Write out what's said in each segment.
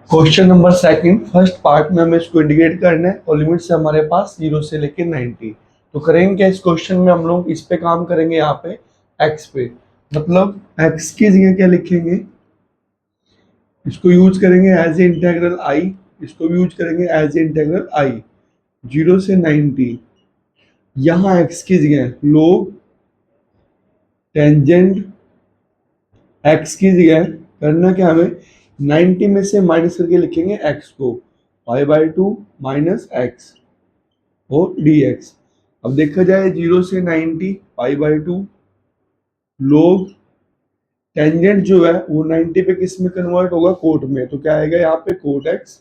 Question number second first part में हमें इसको इंडिकेट करना है और लिमिट्स है हमारे पास 0 से लेके 90। तो करेंगे क्या इस क्वेश्चन में हम लोग इस पे काम करेंगे यहाँ पे x पे, मतलब x की जगह क्या लिखेंगे, इसको यूज करेंगे एज ए इंटेग्रल i, इसको भी यूज करेंगे एज ए इंटेग्रल i 0 से 90। यहाँ x की जगह लोग टेंजेंट x की जगह करना क्या हमें 90 में से माइनस करके लिखेंगे x को π/2 माइनस एक्स और dx। अब देखा जाए 0 से 90 π/2 लोग टेंजेंट जो है वो 90 पे किस में कन्वर्ट होगा, कोट में, तो क्या आएगा यहाँ पे कोट x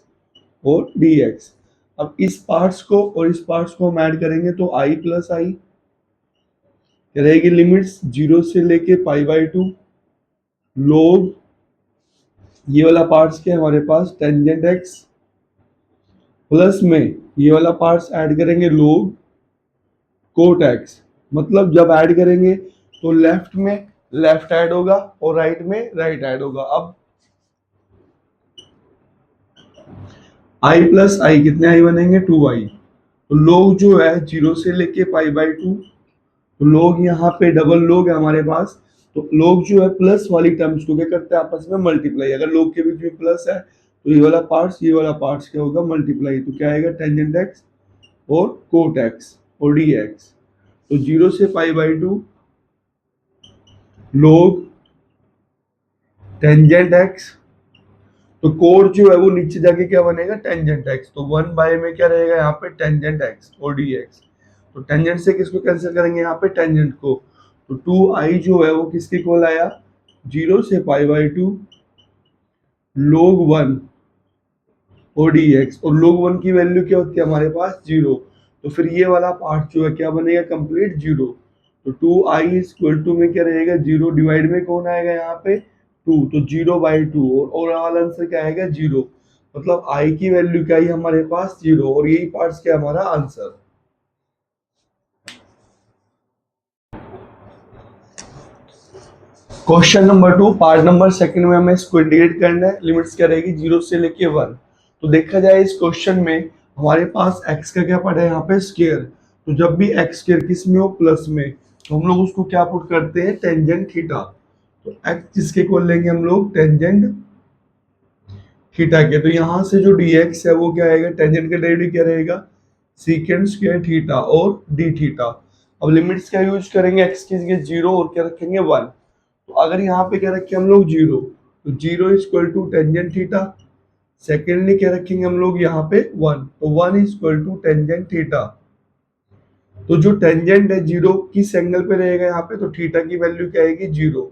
और dx। अब इस पार्ट्स को और इस पार्ट्स को हम ऐड करेंगे तो i प्लस आई रहेगी लिमिट्स 0 से लेके π/2 लोग ये वाला पार्ट्स क्या है हमारे पास टेंजेंट x प्लस में ये वाला पार्ट्स ऐड करेंगे लोग कोट x। मतलब जब ऐड करेंगे तो लेफ्ट में लेफ्ट ऐड होगा और राइट में राइट ऐड होगा। अब i प्लस आई कितने आई बनेंगे 2i। तो लोग जो है 0 से लेके π/2 तो लोग यहाँ पे डबल लोग है हमारे पास, तो लोग जो है प्लस वाली टर्म्स को क्या करते हैं आपस में मल्टीप्लाई। अगर लोग के बीच में प्लस है तो ये वाला पार्ट्स क्या होगा मल्टीप्लाई, तो क्या आएगा टेंजेंट x और कोट x और dx। तो 0 से π/2 लोग टेंजेंट x, तो कोड जो है वो नीचे जाके क्या बनेगा टेंजेंट x, तो 1 में क्या रहेगा यहाँ पे टेंजेंट x और dx। तो टेंजेंट से किसको कैंसिल करेंगे यहाँ पे टेंजेंट को, तो 2i जो है वो किसके इक्वल आया 0 से π/2 log 1 और dx। और log 1 की वैल्यू क्या होती है हमारे पास 0, तो फिर ये वाला पार्ट जो है क्या बनेगा कंप्लीट 0। तो 2i इज इक्वल टू में क्या रहेगा 0 डिवाइड में कौन आएगा यहाँ पे 2, तो 0/2 और ओवरऑल आंसर क्या आएगा 0। मतलब i की वैल्यू क्या है हमारे पास 0 और यही पार्ट्स क्या हमारा answer. Question number 2 part number second में हमें इसको इंडिकेट करना है, लिमिट्स क्या रहेगी 0 से लेके 1। तो देखा जाए इस क्वेश्चन में हमारे पास x का क्या पड़ा है यहाँ पे स्क्वायर, तो जब भी x स्क्वायर किस में हो प्लस में तो हम लोग उसको क्या पुट करते हैं टेंजेंट थीटा। तो x जिसके इक्वल लेंगे हम लोग टेंजेंट थीटा के, तो यहाँ से जो dx है वो क्या आएगा टेंजेंट का डेरिवेटिव क्या रहेगा सीकेंट स्क्वायर थीटा और d थीटा। अब लिमिट्स क्या यूज करेंगे x की जगह 0 और क्या रखेंगे 1। तो अगर यहाँ पे क्या रखें हम लोग 0, तो 0 is equal to tangent theta. Secondly क्या रखेंगे हम लोग यहाँ पे 1, तो 1 is equal to tangent theta. तो जो टेंजेंट है 0 किस एंगल पे रहेगा यहाँ पे, तो थीटा की वैल्यू क्या आएगी 0।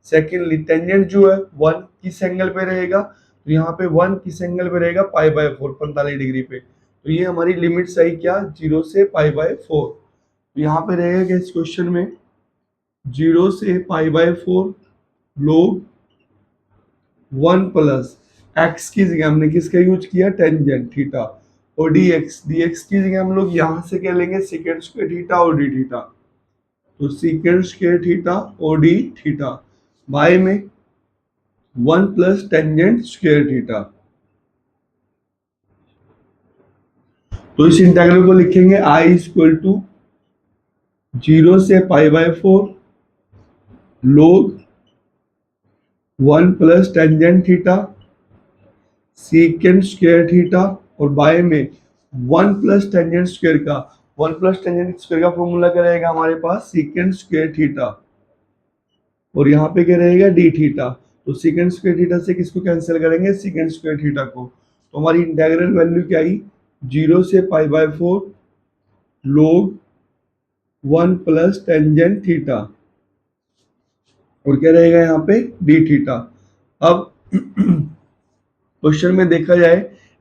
सेकेंडली टेंजेंट जो है 1 किस एंगल पे रहेगा, तो यहाँ पे 1 किस एंगल पे रहेगा π/4 45 डिग्री पे। तो ये हमारी लिमिट्स आई क्या 0 से π/4। तो यहाँ पे रहेगा क्या इस क्वेश्चन में 0 से π/4 लोग 1 प्लस एक्स की जगह हमने किसका यूज किया टेंजेंट थीटा और dx की जगह हम लोग यहाँ से क्या लेंगे सेकेंड स्क्वायर थीटा और d थीटा। तो सेकेंड स्क्वायर थीटा और d थीटा बाय में 1 प्लस टेंजेंट स्क्वायर थीटा। तो इस इंटीग्रल को लिखेंगे i इज इक्वल टू 0 से π/4 लोग 1 plus tangent theta secant square theta और बाय में 1 प्लस टेंजेंट स्क्वायर का 1 प्लस टेंजेंट स्क्वायर का फॉर्मूला क्या रहेगा हमारे पास सीकेंट स्क्वायर थीटा और यहाँ पे क्या रहेगा डी थीटा। तो सीकेंट स्क्वायर थीटा से किसको कैंसिल करेंगे सीकेंट स्क्वायर थीटा को, तो हमारी इंटीग्रल वैल्यू क्या आई 0 से π/4 लोग 1 प्लस टेंजेंट थीटा और क्या रहेगा यहाँ पे डी थीटा। अब क्वेश्चन में देखा जाए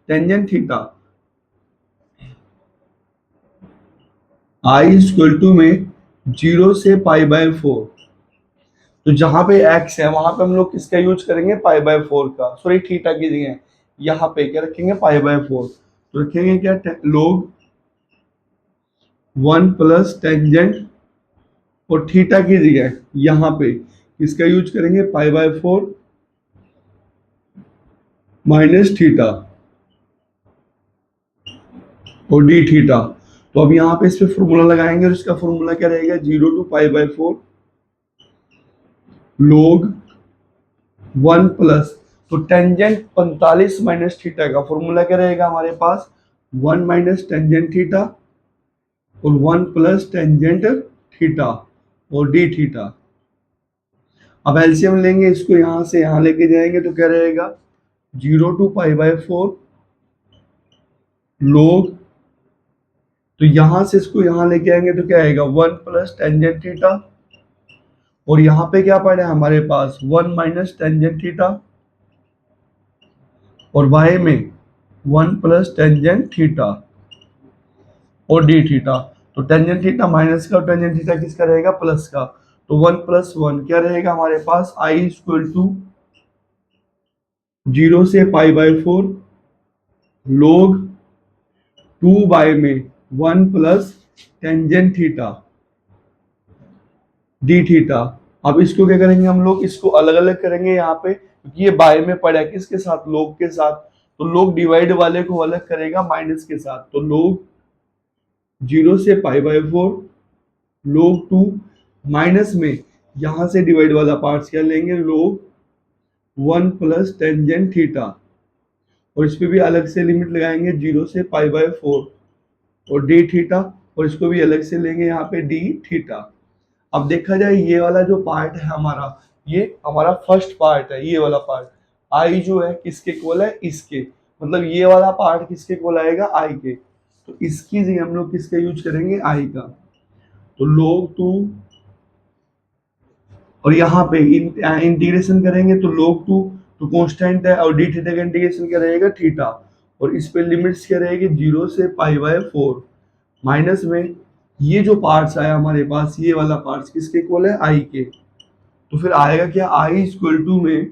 tangent theta i equal to में 0 से π/4, तो जहां पे x है वहां पे हम लोग किसका यूज करेंगे π/4 का, सॉरी थीटा की जगह यहाँ पे क्या रखेंगे π/4। तो रखेंगे क्या लोग 1 प्लस टेंजेंट और थीटा की जगह यहाँ पे किसका यूज करेंगे π/4 माइनस थीटा और डी थीटा। तो अब यहाँ पे इस पे फॉर्मूला लगाएंगे और इसका फॉर्मूला क्या रहेगा, 0 to π/4 log 1 प्लस, तो टेंजेंट 45 माइनस थीटा का फॉर्मूला क्या रहेगा हमारे पास, 1 माइनस टेंजेंट थीटा और 1 प्लस टेंजेंट थीटा और डी थीटा। अब एलसीएम लेंगे, इसको यहां से यहां लेके जाएंगे तो क्या रहेगा, 0 to π/4 log, तो यहां से इसको यहां लेके आएंगे तो क्या आएगा, 1 प्लस टेंजेंट थीटा और यहाँ पे क्या पड़ा है हमारे पास, 1 माइनस टेंजेंट थीटा और y में 1 प्लस टेंजेंट थीटा और डी थीटा। तो टेंजेंट थीटा माइनस का और टेंजेंट थीटा किसका रहेगा, प्लस का। तो 1 प्लस 1 क्या रहेगा हमारे पास, i इक्वल टू 0 से π/4 log 2y में 1 plus tangent theta d theta. अब इसको क्या करेंगे हम लोग, इसको अलग अलग करेंगे यहाँ पे, क्योंकि ये बाय में पड़ा है किसके साथ, लोग के साथ। तो लोग डिवाइड वाले को अलग करेगा माइनस के साथ, तो लोग 0 से π/4 लोग 2 माइनस में यहां से डिवाइड वाला पार्ट क्या लेंगे, लोग 1 प्लस टेंजेंट थीटा और इस पे भी अलग से लिमिट लगाएंगे 0 से π/4 और डी थीटा और इसको भी अलग से लेंगे यहाँ पे डी थीटा। अब देखा जाए ये वाला जो पार्ट है हमारा, ये हमारा फर्स्ट पार्ट है, ये वाला पार्ट आई जो है किसके इक्वल है, इसके, मतलब ये वाला पार्ट किसके इक्वल आएगा, आई के। तो इसकी जगह हम लोग किसका यूज करेंगे, आई का। तो log 2 और यहाँ पे इंटीग्रेशन करेंगे तो log 2 तो कांस्टेंट है और डी थीटा का इंटीग्रेशन क्या रहेगा, थीटा, और इस पे लिमिट्स क्या रहेगी 0 से π/4 माइनस में ये जो पार्ट्स आया हमारे पास, ये वाला पार्ट्स किसके इक्वल है, आई के। तो फिर आएगा क्या, आई इक्वल टू में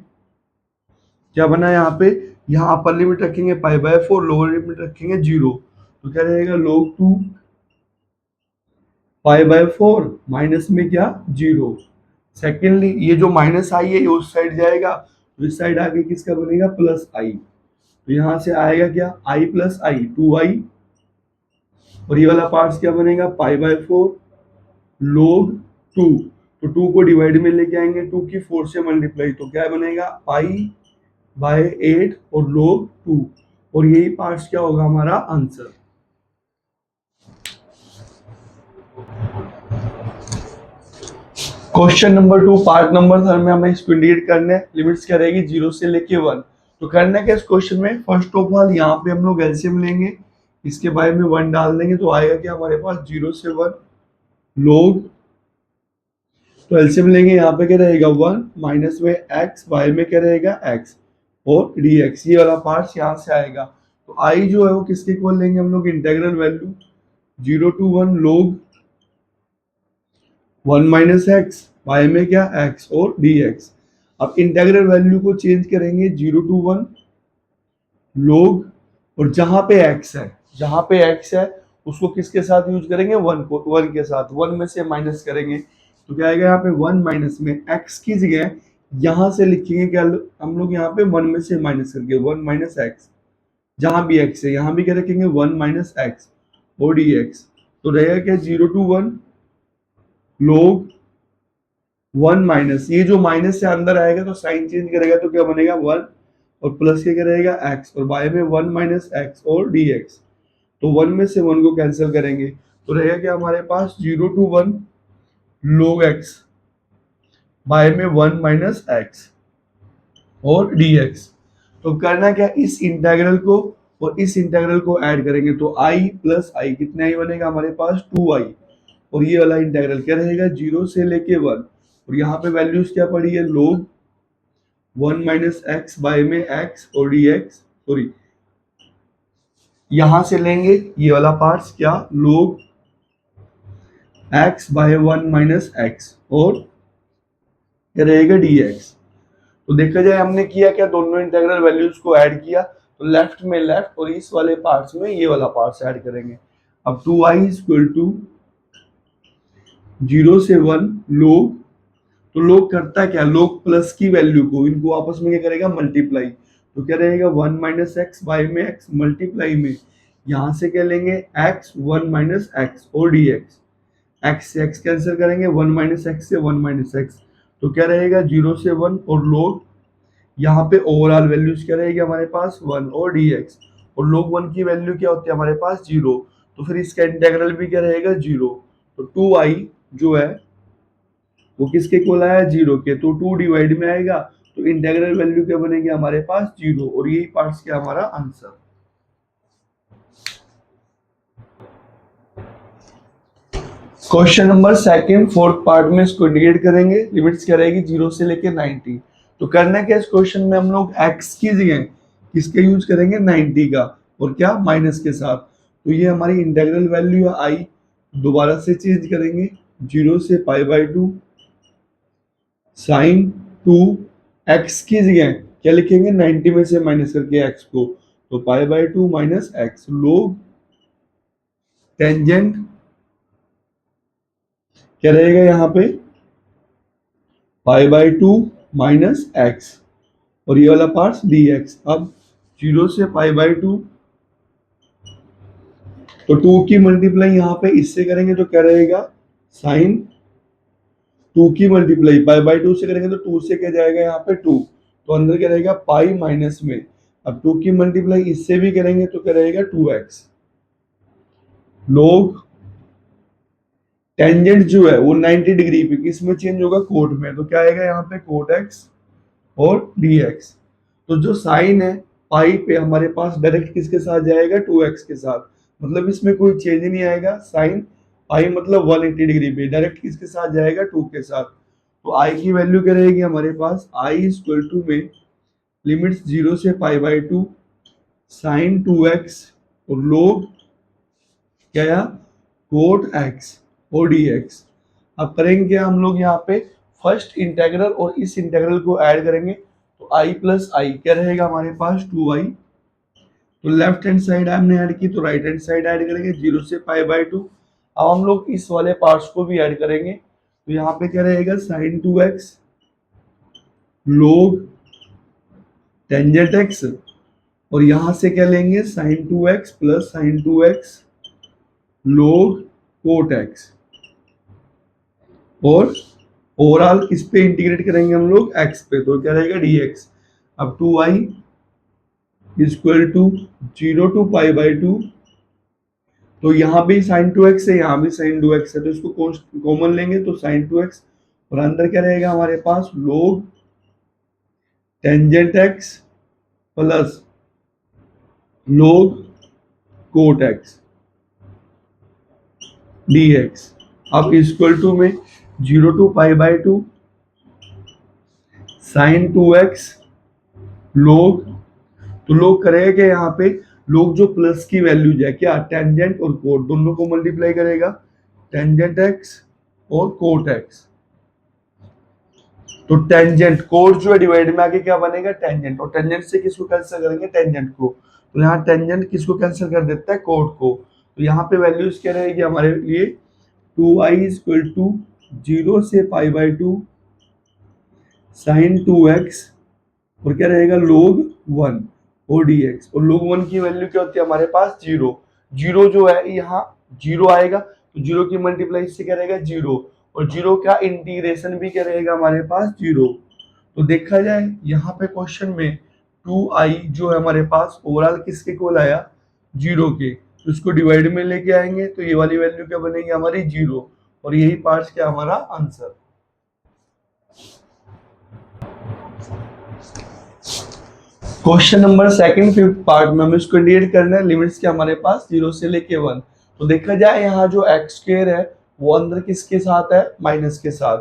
क्या बना यहाँ पे, यहाँ अपर लिमिट रखेंगे π/4, लोअर लिमिट रखेंगे 0, तो क्या रहेगा log 2 π/4 माइनस में क्या, 0। सेकेंडली ये जो माइनस आई है ये उस साइड जाएगा, तो इस साइड आके किसका बनेगा, प्लस आई। तो यहाँ से आएगा क्या, आई प्लस आई 2i और ये वाला पार्ट्स क्या बनेगा, π/4 log 2, तो 2 को डिवाइड में लेके आएंगे, 2 की 4 से मल्टीप्लाई, तो क्या बनेगा π/8 और log 2, और यही पार्ट्स क्या होगा हमारा answer. Question number 2 part number 3 में हमें इसको इंडिकेट करना है, लिमिट्स क्या रहेगी 0 से लेके 1। तो करना क्या इस क्वेश्चन में, फर्स्ट ऑफ ऑल यहाँ पे हम लोग एलसीएम लेंगे, इसके बारे में 1 डाल देंगे तो आएगा क्या हमारे पास 0 से 1 log, तो एलसीएम लेंगे यहाँ पे क्या रहेगा 1 माइनस में x, y में क्या रहेगा x और dx, ये वाला पार्ट यहाँ से आएगा। तो i जो है वो किसके इक्वल लेंगे हम लोग, integral value 0 to 1 log 1 minus x, y में क्या x और dx। अब इंटीग्रल वैल्यू को चेंज करेंगे 0 to 1 log, और जहां पे x है, जहां पे x है उसको किसके साथ यूज करेंगे, 1 को, 1 के साथ, 1 में से माइनस करेंगे तो क्या आएगा यहाँ पे 1 माइनस में x की जगह यहां से लिखेंगे क्या हम लोग, यहाँ पे 1 में से माइनस करके 1 माइनस एक्स, जहां भी x है यहाँ भी क्या रखेंगे 1 माइनस एक्स और dx। तो रहेगा क्या 0 to 1 log 1 माइनस, ये जो माइनस से अंदर आएगा तो साइन चेंज करेगा तो क्या बनेगा 1 और प्लस क्या रहेगा x, और बाय में 1 माइनस एक्स और dx। तो 1 में से 1 को कैंसिल करेंगे तो रहेगा क्या हमारे पास 0 to 1 log x बाय में 1 माइनस एक्स और dx। तो करना क्या, इस इंटीग्रल को और इस इंटीग्रल को ऐड करेंगे तो i प्लस आई, कितना ही बनेगा हमारे पास 2i, और ये वाला इंटीग्रल क्या रहेगा 0 से लेके 1, और यहाँ पे वैल्यूज क्या पड़ी है, log 1 माइनस एक्स बाय में x और dx, सॉरी यहां से लेंगे ये वाला पार्ट्स क्या, log x by 1 minus x और क्या रहेगा dx। तो देखा जाए हमने किया क्या, दोनों इंटीग्रल वैल्यूज को ऐड किया, तो लेफ्ट में लेफ्ट और इस वाले पार्ट्स में ये वाला पार्ट्स ऐड करेंगे। अब 2i इक्वल टू 0 से 1 log, तो लोग करता क्या, लोग प्लस की वैल्यू को इनको आपस में क्या करेगा, मल्टीप्लाई, तो क्या रहेगा 1 माइनस एक्स, वाई में एक्स मल्टीप्लाई में यहाँ से क्या लेंगे एक्स 1 माइनस एक्स और डी एक्स, एक्स से एक्स कैंसिल करेंगे 1 माइनस एक्स से 1 माइनस एक्स, तो क्या रहेगा 0 से 1 और लोग यहाँ पे ओवरऑल वैल्यूज क्या रहेगी हमारे पास 1 और डी एक्स, और लोग 1 की वैल्यू क्या होती है हमारे पास 0, तो फिर इसका इंटेग्रल भी क्या रहेगा 0, तो 2i जो है वो किसके इक्वल आया 0 के, तो 2 डिवाइड में आएगा तो इंटेग्रल वैल्यू क्या बनेगी हमारे पास 0, और यही पार्ट्स क्या हमारा answer. Question number second fourth part में इसको इंटीग्रेट करेंगे, लिमिट्स क्या रहेगी 0 से लेके 90। तो करना क्या इस क्वेश्चन में हम लोग x की जगह किसके यूज करेंगे 90 का, और क्या माइनस के साथ, तो ये हमारी इंटीग्रल वैल्यू है i, दोबारा से चेंज करेंगे 0 से π/2 साइन 2 x की जगह क्या लिखेंगे 90 में से माइनस करके x को, तो π/2 माइनस x लोग टेंजेंट क्या रहेगा यहाँ पे π/2 माइनस एक्स, और ये वाला पार्ट dx। अब 0 से π/2 तो 2 की मल्टीप्लाई यहाँ पे इससे करेंगे तो क्या रहेगा साइन 2 की मल्टीप्लाई π/2 से करेंगे तो 2 से क्या जाएगा यहाँ पे 2, तो अंदर क्या रहेगा पाई माइनस में, अब 2 की मल्टीप्लाई इससे भी करेंगे तो क्या रहेगा 2x लोग टेंजेंट जो है वो 90 डिग्री पे किस में चेंज होगा कोट में, तो क्या आएगा यहाँ पे कोट x और dx, तो जो साइन है पाई पे हमारे पास डायरेक्ट किसके साथ जाएगा 2x के साथ, मतलब इसमें कोई चेंज नहीं आएगा, साइन पाई मतलब 180 डिग्री पे डायरेक्ट किसके साथ जाएगा 2 के साथ, तो i की वैल्यू क्या रहेगी हमारे पास i इक्वल टू में लिमिट्स 0 से π/2 साइन 2x और लोग क्या कोट x और dx। अब करेंगे हम लोग यहाँ पे फर्स्ट इंटेग्रल और इस इंटेग्रल को ऐड करेंगे, तो i प्लस आई क्या रहेगा हमारे पास 2i, तो लेफ्ट हैंड साइड हमने ऐड की तो राइट हैंड साइड ऐड करेंगे 0 से π/2। अब हम लोग इस वाले पार्ट्स को भी ऐड करेंगे, तो यहाँ पे क्या रहेगा साइन 2x लोग टेंजेंट x, और यहाँ से क्या लेंगे sign 2x plus sign 2x लोग कोट x, और ओवरऑल इस पे इंटीग्रेट करेंगे हम लोग x पे, तो क्या रहेगा dx। अब 2i इक्वल टू 0 टू π/2, तो यहाँ भी साइन 2x है यहाँ भी साइन 2x है, तो इसको कॉमन लेंगे तो साइन 2x, और अंदर क्या रहेगा हमारे पास लोग टेंजेंट x प्लस लोग कोट x dx। अब इक्वल टू में 0 टू π/2 साइन 2x लोग, तो लोग करेगा क्या यहाँ पे लोग जो प्लस की वैल्यू है क्या टेंजेंट और कोट दोनों को मल्टीप्लाई करेगा, टेंजेंट x और कोट x, तो टेंजेंट कोट जो है डिवाइड में आके क्या बनेगा टेंजेंट, और टेंजेंट से किसको कैंसिल करेंगे टेंजेंट को, तो यहाँ टेंजेंट किसको कैंसिल कर देता है कोट को, तो यहाँ पे वैल्यूज क्या रहेगी हमारे लिए 2i इक्वल टू 0 से π/2 साइन 2x और क्या रहेगा लोग 1 और dx, और लोग 1 की वैल्यू क्या होती है हमारे पास 0, 0 जो है यहाँ 0 आएगा तो 0 की मल्टीप्लाई इससे क्या रहेगा 0, और 0 का इंटीग्रेशन भी क्या रहेगा हमारे पास 0। तो देखा जाए यहाँ पे क्वेश्चन में 2i जो है हमारे पास ओवरऑल किसके इक्वल आया 0 के, तो इसको डिवाइड में लेके आएंगे तो ये वाली वैल्यू क्या बनेगी हमारी 0, और यही पार्ट क्या हमारा answer. Question number second fifth part में हमें इसको इंटीग्रेट करना है, लिमिट्स क्या हमारे पास 0 से लेके 1। तो देखा जाए यहाँ जो एक्स स्क्वायर है वो अंदर किसके साथ है माइनस के साथ,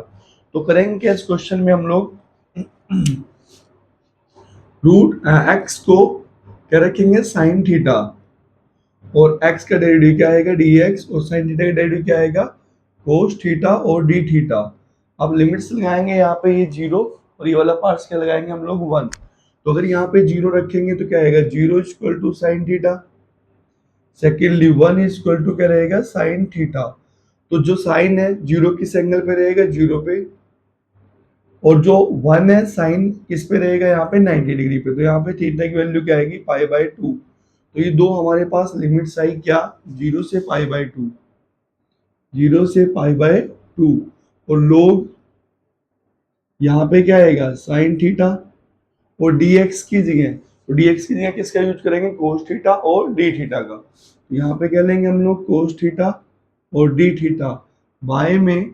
तो करेंगे इस क्वेश्चन में हम लोग रूट एक्स को क्या रखेंगे साइन थीटा, और x का डेरिवेटिव क्या आएगा dx, और साइन थीटा का डेरिवेटिव क्या आएगा कोस थीटा और डी थीटा। अब लिमिट्स लगाएंगे यहाँ पे ये 0 और ये वाला पार्ट क्या लगाएंगे हम लोग 1, तो अगर यहाँ पे 0 रखेंगे तो क्या आएगा 0 equal to sine theta, secondly 1 equal to क्या रहेगा साइन थीटा, तो जो साइन है 0 किस एंगल पे रहेगा 0 पे, और जो 1 है साइन किस पे रहेगा यहाँ पे 90 डिग्री पे, तो यहाँ पे थीटा की वैल्यू क्या आएगी पाई बाय 2। तो ये दो हमारे पास लिमिट्स आई क्या, 0 से पाई बाय 2, 0 से पाई बाय 2। और लोग यहाँ पे क्या आएगा साइन थीटा, और dx की जगह, तो dx की जगह किसका यूज करेंगे कोस थीटा और d थीटा का। तो यहाँ पे क्या लेंगे हम लोग कोस थीटा और d थीटा, बाय में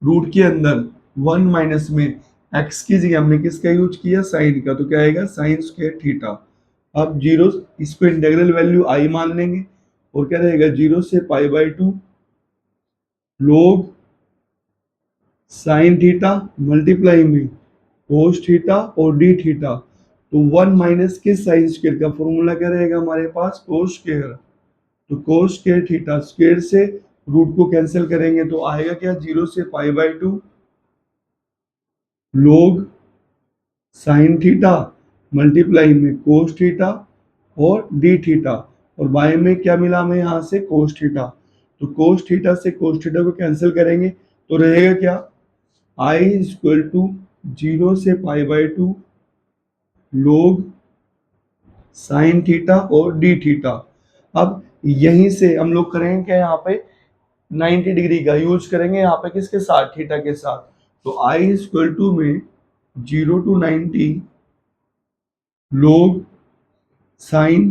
रूट के अंदर 1 माइनस में x की जगह हमने किसका यूज किया साइन का, तो क्या आएगा साइन स्क्वायर थीटा। अब जीरो, इसको इंटीग्रल वैल्यू आई मान लेंगे, और क्या रहेगा 0 से पाई बाय 2 लोग साइन थीटा मल्टीप्लाई में कोस थीटा और डी थीटा। तो 1 माइनस के साइन स्क्वायर का फॉर्मूला क्या रहेगा हमारे पास कोस स्क्वायर, तो कोस स्क्वायर थीटा स्क्वायर से रूट को कैंसिल करेंगे तो आएगा क्या 0 से पाई बाय 2 लोग साइन थीटा मल्टीप्लाई में कोस थीटा और डी थीटा, और बाय में क्या मिला हमें यहाँ से कोस थीटा, तो कोस थीटा से कोस थीटा को कैंसिल करेंगे तो रहेगा क्या आई इक्वल टू 0 से पाई बाय 2 लोग साइन थीटा और डी थीटा। अब यहीं से हम लोग करेंगे क्या यहाँ पे 90 डिग्री का यूज करेंगे यहाँ पे किसके साथ थीटा के साथ, तो आई इक्वल टू में 0 to 90 लोग साइन,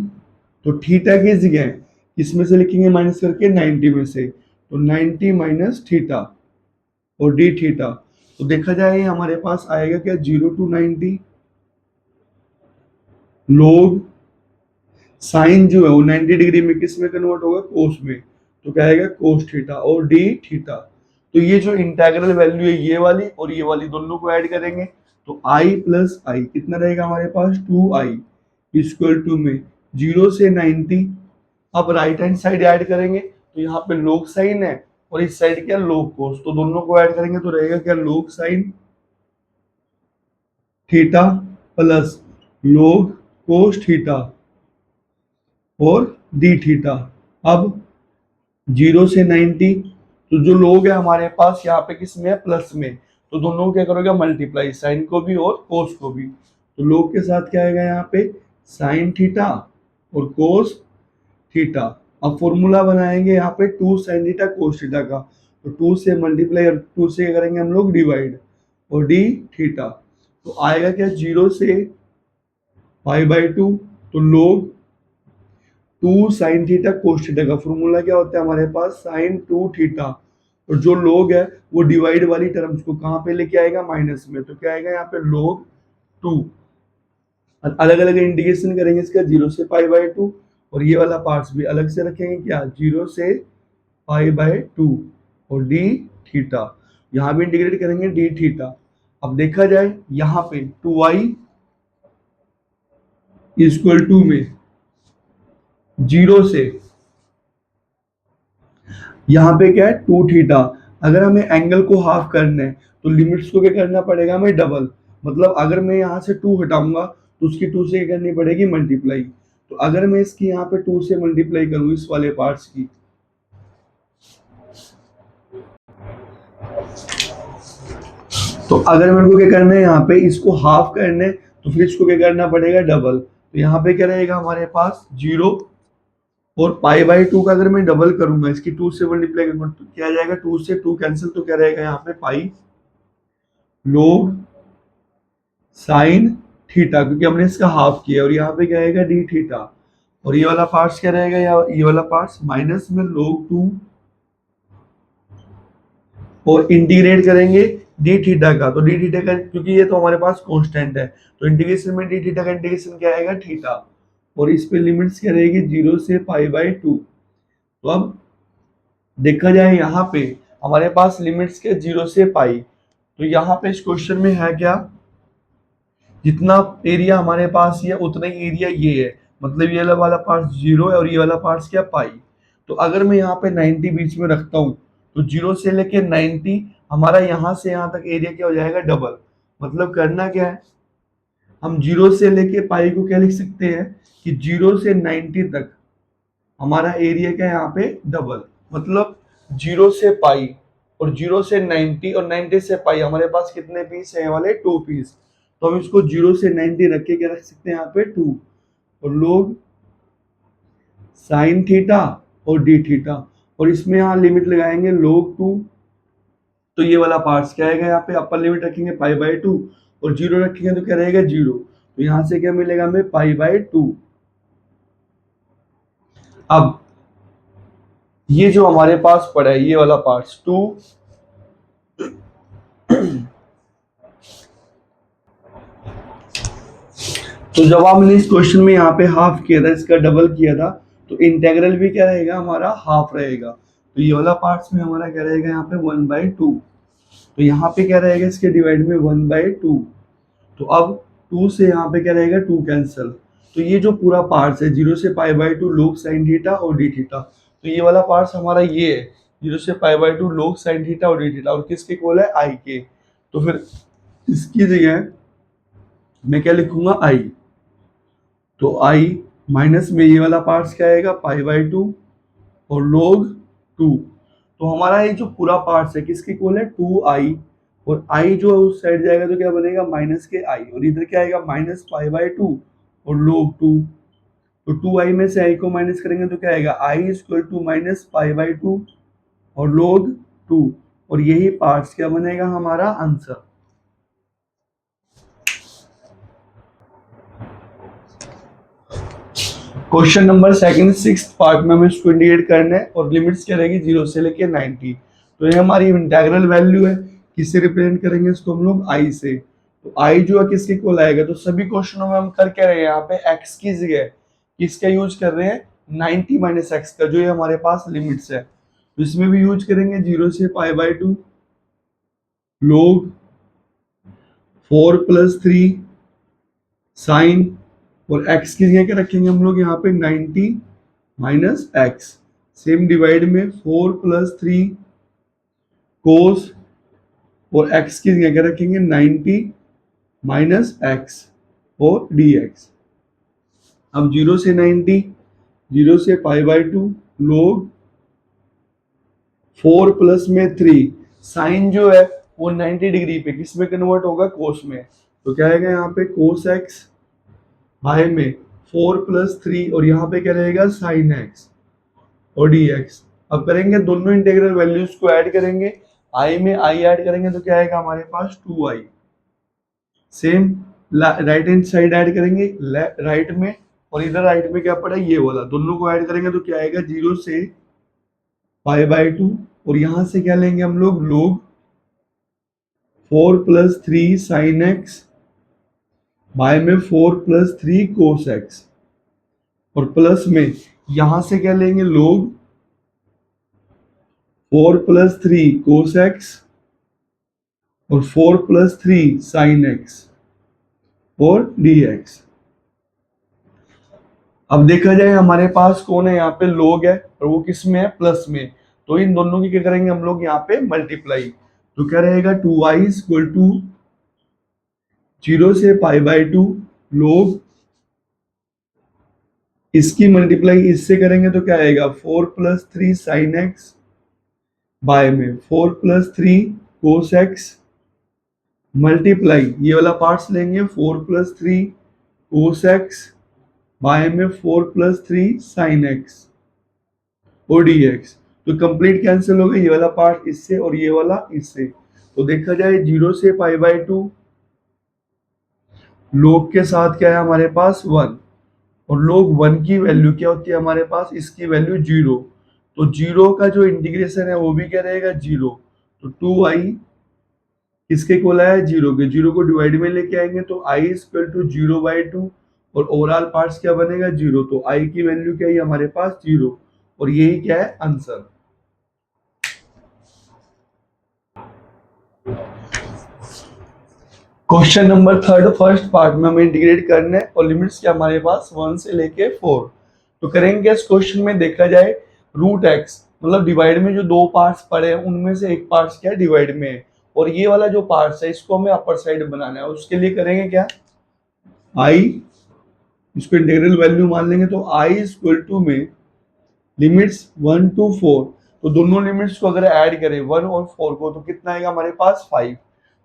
तो थीटा की जगह इसमें से लिखेंगे माइनस करके 90 में से, तो 90 माइनस थीटा और डी थीटा। तो देखा जाए हमारे पास आएगा क्या 0 to 90 लोग साइन जो है वो 90 डिग्री में किस में कन्वर्ट होगा कोस में, तो क्या आएगा कोस थीटा और डी थीटा। तो ये जो इंटीग्रल वैल्यू है ये वाली और ये वाली दोनों को ऐड करेंगे तो आई प्लस आई कितना रहेगा हमारे पास 2i इक्वल टू में 0 से 90। अब राइट हैंड साइड ऐड करेंगे तो यहाँ पे लोग साइन है और इस साइड क्या लोग कोस, तो दोनों को ऐड करेंगे तो रहेगा क्या लोग साइन थीटा प्लस लोग कोस थीटा और डी थीटा। अब 0 से 90, तो जो लोग है हमारे पास यहाँ पे किस में है प्लस में, तो दोनों को क्या करोगे मल्टीप्लाई साइन को भी और कोस को भी, तो लोग के साथ क्या आएगा यहाँ पे साइन थीटा और कोस थीटा। अब फॉर्मूला बनाएंगे यहाँ पे 2 साइन थीटा कोस थीटा का, तो 2 से मल्टीप्लाई और 2 से क्या करेंगे हम लोग डिवाइड और डी थीटा, तो आएगा क्या 0 से पाई बाय 2, तो लोग 2 साइन थीटा कोस थीटा का फॉर्मूला क्या होता है हमारे पास साइन 2 थीटा, और जो लोग है वो डिवाइड वाली टर्म्स को कहाँ पे लेके आएगा माइनस में, तो क्या आएगा यहाँ पे लोग 2। अलग अलग इंटीग्रेशन करेंगे इसका 0 से पाई बाय 2, और ये वाला पार्ट्स भी अलग से रखेंगे क्या 0 से पाई बाय 2 और डी थीटा, यहाँ भी इंटीग्रेट करेंगे डी थीटा। अब देखा जाए यहाँ पे 2i इक्वल टू में 0 से यहाँ पे क्या है 2 थीटा, अगर हमें एंगल को हाफ करना है तो लिमिट्स को क्या करना पड़ेगा हमें डबल, मतलब अगर मैं यहाँ से 2 हटाऊंगा तो उसकी 2 से क्या करनी पड़ेगी मल्टीप्लाई, तो अगर मैं इसकी यहाँ पे 2 से मल्टीप्लाई करूँ इस वाले पार्ट्स की, तो अगर मेरे को क्या करना है यहाँ पे इसको हाफ करना है तो फिर इसको क्या करना पड़ेगा डबल, तो यहाँ पे क्या रहेगा हमारे पास 0 और पाई बाय 2 का अगर मैं डबल करूंगा इसकी 2 से मल्टीप्लाई करूंगा तो क्या आ जाएगा 2 से 2 कैंसिल, तो क्या रहेगा यहाँ पे पाई लोग साइन थीटा, क्योंकि हमने इसका हाफ किया, और यहाँ पे क्या आएगा डी थीटा, और ये वाला पार्ट्स क्या रहेगा या ये वाला पार्ट्स माइनस में लोग 2 और इंटीग्रेट करेंगे डी थीटा का, तो डी थीटा का क्योंकि ये तो हमारे पास कांस्टेंट है तो इंटीग्रेशन में डी थीटा का इंटीग्रेशन क्या आएगा थीटा, और इस पे लिमिट्स क्या रहेगी 0 से पाई बाय 2। तो अब देखा जाए यहाँ पे हमारे पास लिमिट्स के 0 से पाई, तो यहाँ पे इस क्वेश्चन में है क्या जितना एरिया हमारे पास है उतना ही एरिया ये है, मतलब ये वाला पार्ट 0 है और ये वाला पार्ट क्या पाई, तो अगर मैं यहाँ पे 90 बीच में रखता हूँ तो 0 से लेके 90 हमारा यहाँ से यहाँ तक एरिया क्या हो जाएगा डबल, मतलब करना क्या है हम 0 से लेके पाई को क्या लिख सकते हैं कि 0 से 90 तक हमारा एरिया क्या है यहाँ पे डबल, मतलब 0 से पाई और 0 से 90 और 90 से पाई, हमारे पास कितने पीस है वाले 2 पीस। तो हम इसको 0 से 90 रख के क्या रख सकते हैं यहाँ पे 2, और लोग साइन थीटा और डी थीटा, और इसमें यहाँ लिमिट लगाएंगे लोग 2। तो ये वाला पार्ट्स क्या आएगा, यहाँ पे अपर लिमिट रखेंगे पाई बाय 2 और 0 रखेंगे तो क्या रहेगा 0। तो यहाँ से क्या मिलेगा हमें पाई बाय 2। अब ये जो हमारे पास पड़ा है ये वाला पार्ट्स 2, तो जब हमने इस क्वेश्चन में यहाँ पे हाफ किया था, इसका डबल किया था, तो इंटेग्रल भी क्या रहेगा हमारा हाफ रहेगा। तो ये वाला पार्ट्स में हमारा क्या रहेगा यहाँ पे 1/2। तो यहाँ पे क्या रहेगा इसके डिवाइड में 1/2। तो अब 2 से यहाँ पे क्या रहेगा 2 कैंसिल। तो ये जो पूरा पार्ट्स है 0 से पाई बाय 2 लोग साइन थीटा और डी थीटा, तो ये वाला पार्ट्स हमारा ये है 0 से पाई बाय 2 लोग साइन थीटा और डी थीटा, और किसके इक्वल है आई के। तो फिर इसकी जगह मैं क्या लिखूंगा आई। तो आई माइनस में ये वाला पार्ट्स क्या आएगा पाई बाय 2 और लोग 2। तो हमारा ये जो पूरा पार्ट्स है किसके इक्वल है 2i, और i जो उस साइड जाएगा तो क्या बनेगा माइनस के i, और इधर क्या आएगा माइनस पाई बाय 2 और लोग 2। तो 2i में से i को माइनस करेंगे तो क्या आएगा i equal to minus pi by 2 और लोग 2, और यही पार्ट्स क्या बनेगा हमारा answer. Question number second 6th part में हमें इसको इंडिकेट करना है, और लिमिट्स क्या रहेगी 0 से लेके 90। तो ये हमारी इंटीग्रल वैल्यू है, किससे रिप्रेजेंट करेंगे इसको हम लोग आई से। तो आई जो है किसके इक्वल आएगा, तो सभी क्वेश्चनों में हम कर क्या रहे हैं यहाँ पे एक्स की जगह किसका यूज कर रहे हैं 90 माइनस एक्स का, जो ये हमारे पास लिमिट्स है। तो इसमें भी यूज करेंगे 0 से पाई बाय 2 लोग 4+3 साइन, और x की जगह क्या रखेंगे हम लोग यहाँ पे 90 माइनस एक्स, सेम डिवाइड में 4+3 कोस, और x की जगह क्या रखेंगे 90 माइनस एक्स और dx। अब 0 से 90, 0 से पाई बाय 2 लोग 4 प्लस में 3, साइन जो है वो 90 डिग्री पे किस में कन्वर्ट होगा कोस में। तो क्या आएगा यहाँ पे कोस एक्स बाय में 4+3, और यहाँ पे क्या रहेगा साइन एक्स और डी एक्स। अब करेंगे दोनों इंटीग्रल वैल्यूज को ऐड करेंगे, आई में आई ऐड करेंगे तो क्या आएगा हमारे पास 2i। Same right hand side add करेंगे राइट में, और इधर राइट में क्या पड़ा ये वाला, दोनों को ऐड करेंगे तो क्या आएगा 0 से पाई बाय 2, और यहां से क्या लेंगे हम लोग 4+3 साइन एक्स बाय में 4+3 कोस एक्स, और प्लस में यहां से क्या लेंगे लोग 4+3 कोस एक्स और 4+3 साइन एक्स और dx। अब देखा जाए हमारे पास कौन है यहाँ पे लोग है, और वो किस में है प्लस में। तो इन दोनों की क्या करेंगे हम लोग यहाँ पे मल्टीप्लाई। तो क्या रहेगा 2i इक्वल टू 0 से पाई बाय 2 लोग, इसकी मल्टीप्लाई इससे करेंगे तो क्या आएगा 4+3 साइन एक्स बाय में 4+3 कोस एक्स, मल्टीप्लाई ये वाला पार्ट्स लेंगे 4+3 कोस एक्स बाय में 4+3 साइन एक्स और dx। तो कंप्लीट कैंसिल हो गया ये वाला पार्ट इससे और ये वाला इससे। तो देखा जाए 0 से पाई बाय 2 लोग के साथ क्या है हमारे पास 1, और लोग 1 की वैल्यू क्या होती है हमारे पास, इसकी वैल्यू 0। तो 0 का जो इंटीग्रेशन है वो भी क्या रहेगा 0। तो 2i किसके इक्वल है 0 के, 0 को डिवाइड में लेके आएंगे तो i इक्वल टू 0/2, और ओवरऑल पार्ट्स क्या बनेगा 0। तो i की वैल्यू क्या है हमारे पास 0, और यही क्या है answer. Question number third first part में हमें इंटीग्रेट करना है, और लिमिट्स क्या हमारे पास 1 से लेके 4। तो करेंगे इस क्वेश्चन में देखा जाए रूट एक्स, मतलब डिवाइड में जो दो पार्ट्स पड़े हैं उनमें से एक पार्ट्स क्या है डिवाइड में है, और ये वाला जो पार्ट्स है इसको हमें अपर साइड बनाना है। उसके लिए करेंगे क्या आई, इसको इंटीग्रल वैल्यू मान लेंगे तो आई इक्वल टू में लिमिट्स 1 to 4, तो दोनों लिमिट्स को अगर ऐड करें 1 और 4 को तो कितना आएगा हमारे पास 5।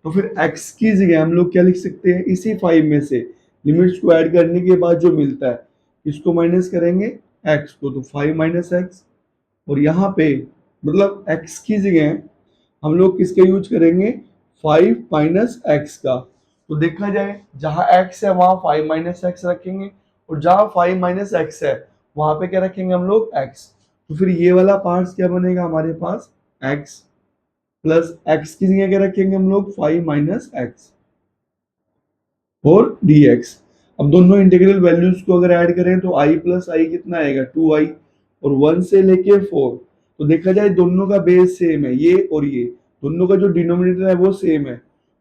तो फिर x की जगह हम लोग क्या लिख सकते हैं, इसी 5 में से लिमिट्स को ऐड करने के बाद जो मिलता है इसको माइनस करेंगे x को, तो 5 माइनस एक्स। और यहाँ पे मतलब x की जगह हम लोग किसका यूज करेंगे, 5 माइनस एक्स का। तो देखा जाए जहां x है वहां 5 माइनस एक्स रखेंगे, और जहां 5 माइनस एक्स है वहां पे क्या रखेंगे हम लोग x। तो फिर ये वाला पार्ट क्या बनेगा हमारे पास, x प्लस x की जगह क्या रखेंगे हम लोग, 5 माइनस एक्स और dx। अब दोनों इंटीग्रल वैल्यूज को अगर ऐड करें तो i प्लस आई कितना आएगा, 2i, और 1 से लेके 4। तो देखा जाए दोनों का बेस सेम है, ये और ये दोनों का जो डिनोमिनेटर है वो सेम है,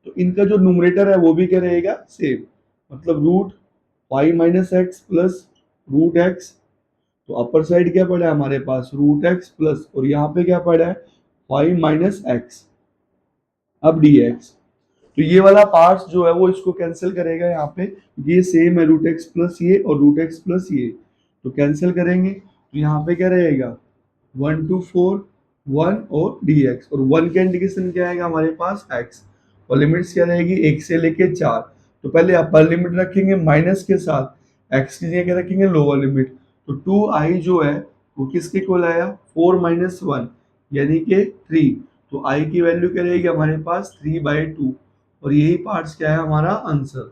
तो इनका जो न्यूमरेटर है वो भी क्या रहेगा, सेम। मतलब root 5 minus x plus root x. तो अपर साइड क्या पड़ा है हमारे पास, रूट एक्स प्लस, और यहाँ पे क्या पड़ा है 5 माइनस एक्स। अब dx, तो ये वाला पार्ट जो है वो इसको कैंसिल करेगा यहाँ पे, ये सेम है रूट एक्स प्लस ये और रूट एक्स प्लस ये, तो कैंसिल करेंगे तो यहाँ पे क्या रहेगा 1 to 4 1 और dx, और 1 का इंडिकेशन क्या आएगा हमारे पास x, और लिमिट्स क्या रहेगी 1 से लेके 4। तो पहले अपर लिमिट रखेंगे माइनस के साथ, x की जगह क्या रखेंगे लोअर लिमिट। तो 2i जो है वो किसके इक्वल आया, 4 माइनस 1 यानी कि 3। तो i की वैल्यू क्या रहेगी हमारे पास 3/2, और यही पार्ट्स क्या है हमारा answer.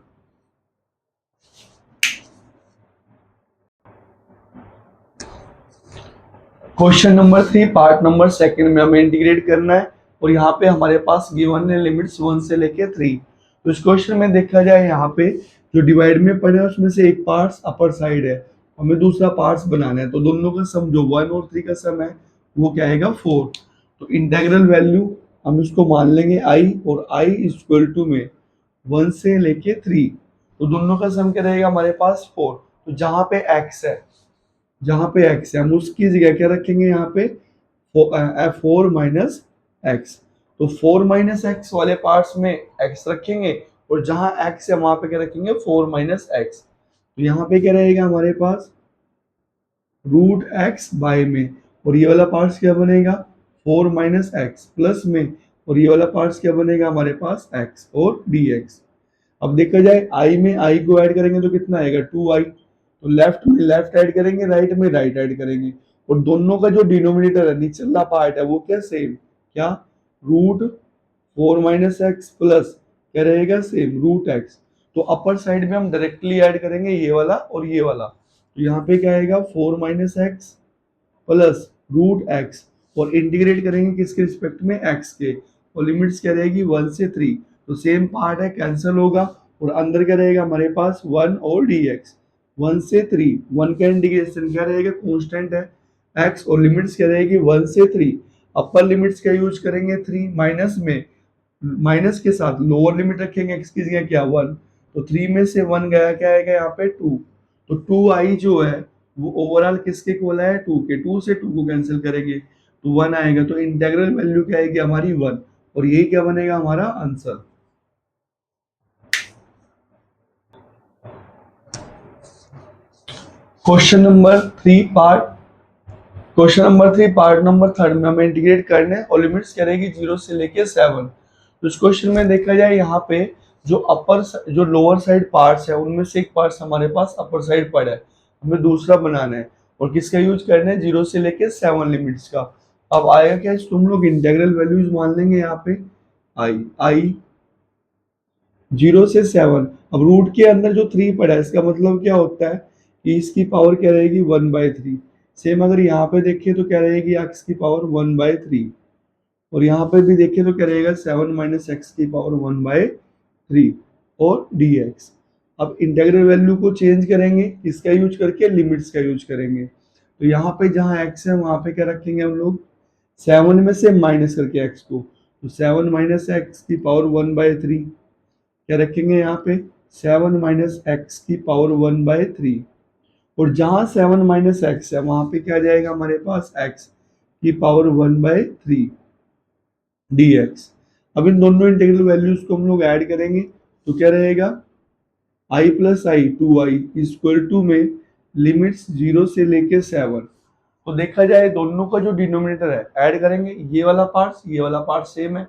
Question number 3 part number second में हमें इंटीग्रेट करना है, और यहाँ पे हमारे पास गिवन है लिमिट्स 1 से लेके 3। तो इस क्वेश्चन में देखा जाए यहाँ पे जो डिवाइड में पड़े हैं उसमें से एक पार्ट्स अपर साइड है, हमें दूसरा पार्ट्स बनाना है, तो दोनों का सम जो 1 और 3 का सम है वो क्या आएगा 4। तो इंटेग्रल वैल्यू हम इसको मान लेंगे i, और i इक्वल टू में 1 से लेके 3, तो दोनों का सम क्या रहेगा हमारे पास 4। तो जहां पे x है, जहां पे x है हम उसकी जगह क्या रखेंगे यहाँ पे 4 माइनस एक्स। तो 4 माइनस एक्स वाले पार्ट्स में x रखेंगे, और जहां x है वहां पे क्या रखेंगे 4 माइनस एक्स। तो यहाँ पे क्या रहेगा हमारे पास रूट एक्स बाय में, और ये वाला पार्ट्स क्या बनेगा 4 माइनस एक्स प्लस में, और ये वाला पार्ट्स क्या बनेगा हमारे पास x और dx। अब देखा जाए i में i को ऐड करेंगे तो कितना आएगा 2i, तो लेफ्ट में लेफ्ट ऐड करेंगे, राइट में राइट ऐड करेंगे, और दोनों का जो डिनोमिनेटर है निचला पार्ट है वो क्या सेम, क्या रूट 4 माइनस एक्स प्लस क्या रहेगा सेम रूट एक्स। तो अपर साइड में हम डायरेक्टली ऐड करेंगे ये वाला और ये वाला, तो यहाँ पे क्या आएगा 4 minus x plus root x, और इंटीग्रेट करेंगे किसके रिस्पेक्ट में x के, और लिमिट्स क्या रहेगी 1 से 3। तो सेम पार्ट है कैंसिल होगा, और अंदर क्या रहेगा हमारे पास 1 और dx। 1 से 3, 1 का इंटीग्रेशन क्या रहेगा कांस्टेंट है x, और लिमिट्स क्या रहेगी 1 से 3। अपर लिमिट्स का यूज करेंगे 3, माइनस में माइनस के साथ लोअर लिमिट रखेंगे x की जगह क्या 1, तो 3 में से 1 गया क्या आएगा यहाँ पे 2। तो 2i जो है वो ओवरऑल किसके इक्वल है 2 के, 2 से 2 को कैंसिल करेंगे तो 1 आएगा, तो इंटीग्रल वैल्यू क्या आएगी हमारी 1, और यही क्या बनेगा हमारा answer. Question number 3 part question number 3 part number third में हमें इंटीग्रेट करना है, और लिमिट्स क्या रहेगी 0 से लेके 7। तो इस क्वेश्चन में देखा जाए यहाँ पे जो लोअर साइड पार्ट्स है उनमें से एक पार्ट्स हमारे पास अपर साइड पड़ा है, हमें दूसरा बनाना है, और किसका यूज करना है 0 से लेके 7 लिमिट्स का। अब आएगा क्या, तुम लोग इंटीग्रल वैल्यूज मान लेंगे यहाँ पे आई 0 से 7। अब रूट के अंदर जो 3 पड़ा है इसका मतलब क्या होता है कि इसकी पावर क्या रहेगी 1/3। सेम अगर यहाँ पे देखिए तो क्या रहेगी x की पावर 1/3, और यहाँ पे भी देखिए तो क्या रहेगा 7 माइनस एक्स की पावर 1/3 और dx। अब इंटीग्रल वैल्यू को चेंज करेंगे, इसका यूज करके लिमिट्स का यूज करेंगे। तो यहाँ पे जहाँ x है वहां पे क्या रखेंगे हम लोग 7 में से माइनस करके x को, तो 7 माइनस एक्स की पावर 1/3 क्या रखेंगे यहाँ पे 7 माइनस एक्स की पावर 1/3, और जहां 7 माइनस एक्स है वहां पे क्या जाएगा हमारे पास x की पावर 1/3 dx। अब इन दोनों इंटीग्रल वैल्यूज को हम लोग ऐड करेंगे तो क्या रहेगा i plus i 2i equal to में लिमिट्स 0 से लेके 7, तो देखा जाए दोनों का जो डिनोमिनेटर है ऐड करेंगे, ये वाला पार्ट सेम है,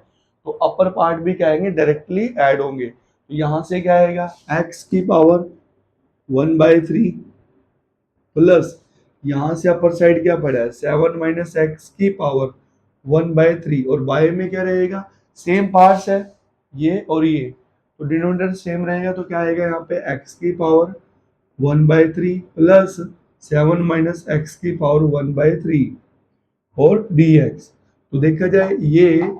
तो अपर पार्ट भी क्या आएंगे, डायरेक्टली ऐड होंगे। तो यहाँ से क्या आएगा, x की पावर 1/3 प्लस यहाँ से अपर साइड क्या पड़ा है 7 माइनस एक्स की पावर 1/3, और बाय में क्या रहेगा, सेम पार्ट्स है ये और ये, तो डिनोमिनेटर सेम रहेगा, तो क्या आएगा यहाँ पे x की पावर 1/3 प्लस 7 माइनस एक्स की पावर 1/3 और dx। तो देखा जाए ये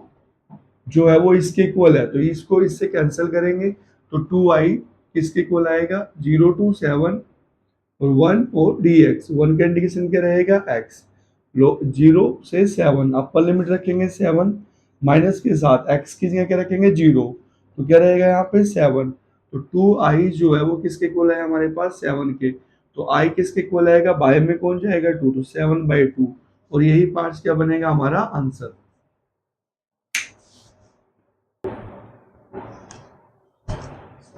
जो है वो इसके इक्वल है, तो इसको इससे कैंसिल करेंगे, तो 2i किसके इक्वल आएगा, 0 to 7 और 1 और dx, 1 का इंडिकेशन क्या रहेगा x, लो 0 से 7 अपर लिमिट रखेंगे 7, माइनस के साथ x की जगह क्या रखेंगे 0, तो क्या रहेगा यहाँ पे 7, तो 2i जो है वो किसके इक्वल है हमारे पास 7 के, तो i किसके इक्वल आएगा, बाय में कौन जाएगा 2, तो 7/2, और यही पार्ट्स क्या बनेगा हमारा answer.